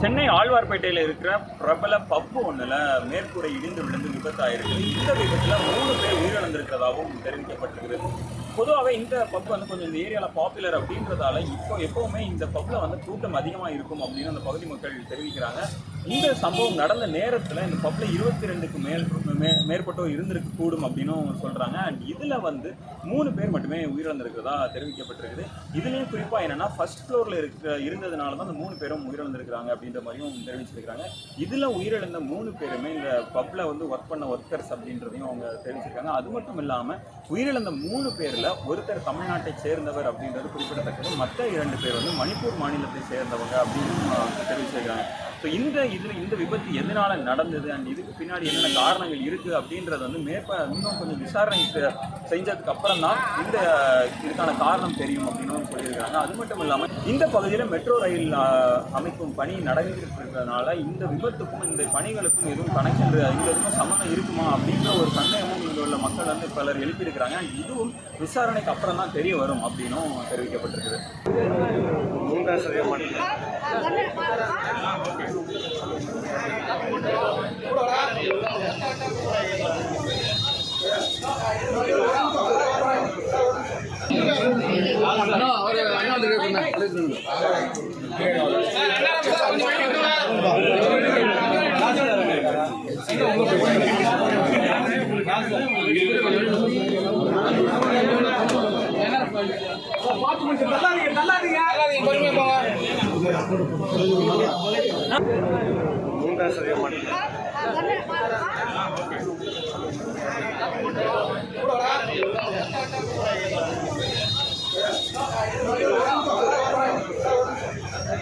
சென்னை ஆழ்வார்பேட்டையில் இருக்கிற பிரபல பப்பு ஒன்றில் மேற்கூரை இடிந்து விழுந்து விபத்தாயிருக்கு. இந்த விபத்தில் 3 பேர் உயிரிழந்திருக்கிறதாகவும் தெரிவிக்கப்பட்டிருக்கிறது. பொதுவாகவே இந்த பப் வந்து கொஞ்சம் இந்த ஏரியாவில் பாப்புலர் அப்படின்றதால எப்போவுமே இந்த பப்பில் வந்து கூட்டம் அதிகமாக இருக்கும் அப்படின்னு அந்த பகுதி மக்கள் தெரிவிக்கிறாங்க. இந்த சம்பவம் நடந்த நேரத்தில் இந்த பப்பில் 22க்கு மேற்பட்டோர் இருந்திருக்க கூடும் அப்படின்னு சொல்கிறாங்க. அண்ட் இதில் வந்து 3 பேர் மட்டுமே உயிரிழந்திருக்கிறதா தெரிவிக்கப்பட்டிருக்குது. இதுலேயும் குறிப்பாக என்னென்னா ஃபர்ஸ்ட் ஃப்ளோரில் இருந்ததுனால தான் அந்த 3 பேரும் உயிரிழந்திருக்கிறாங்க அப்படின்ற மாதிரியும் தெரிவிச்சிருக்காங்க. இதில் உயிரிழந்த 3 பேருமே இந்த பப்பில் வந்து ஒர்க் பண்ண ஒர்க்கர்ஸ் அப்படின்றதையும் அவங்க தெரிவிச்சிருக்காங்க. அது மட்டும் இல்லாமல் உயிரிழந்த 3 பேரில் ஒருத்தர் தமிழ்நாட்டை சேர்ந்தவர் அப்படின்றது குறிப்பிடத்தக்கது. மற்ற 2 பேர் வந்து மணிப்பூர் மாநிலத்தை சேர்ந்தவங்க அப்படின்னு தெரிவிச்சிருக்காங்க. ஸோ இந்த விபத்து எதனால நடந்தது அண்ட் இதுக்கு பின்னாடி என்னென்ன காரணங்கள் இருக்குது அப்படின்றது வந்து இன்னும் கொஞ்சம் விசாரணை செஞ்சதுக்கு அப்புறம் தான் இதுக்கான காரணம் தெரியும் அப்படின்னு சொல்லியிருக்காங்க. அது மட்டும் இல்லாமல் இந்த பகுதியில் மெட்ரோ ரயில் அமைக்கும் பணி நடந்துகிட்டு இருக்கிறதுனால இந்த விபத்துக்கும் இந்த பணிகளுக்கும் எதுவும் கனெக்ஷன் இந்த எதுவும் சம்மந்தம் இருக்குமா அப்படின்ற ஒரு சந்தேகமும் இங்கே உள்ள மக்கள் வந்து பலர் எழுப்பியிருக்கிறாங்க. இதுவும் விசாரணைக்கு அப்புறம் தான் தெரிய வரும் அப்படின்னும் தெரிவிக்கப்பட்டிருக்குது. மூன்றாவது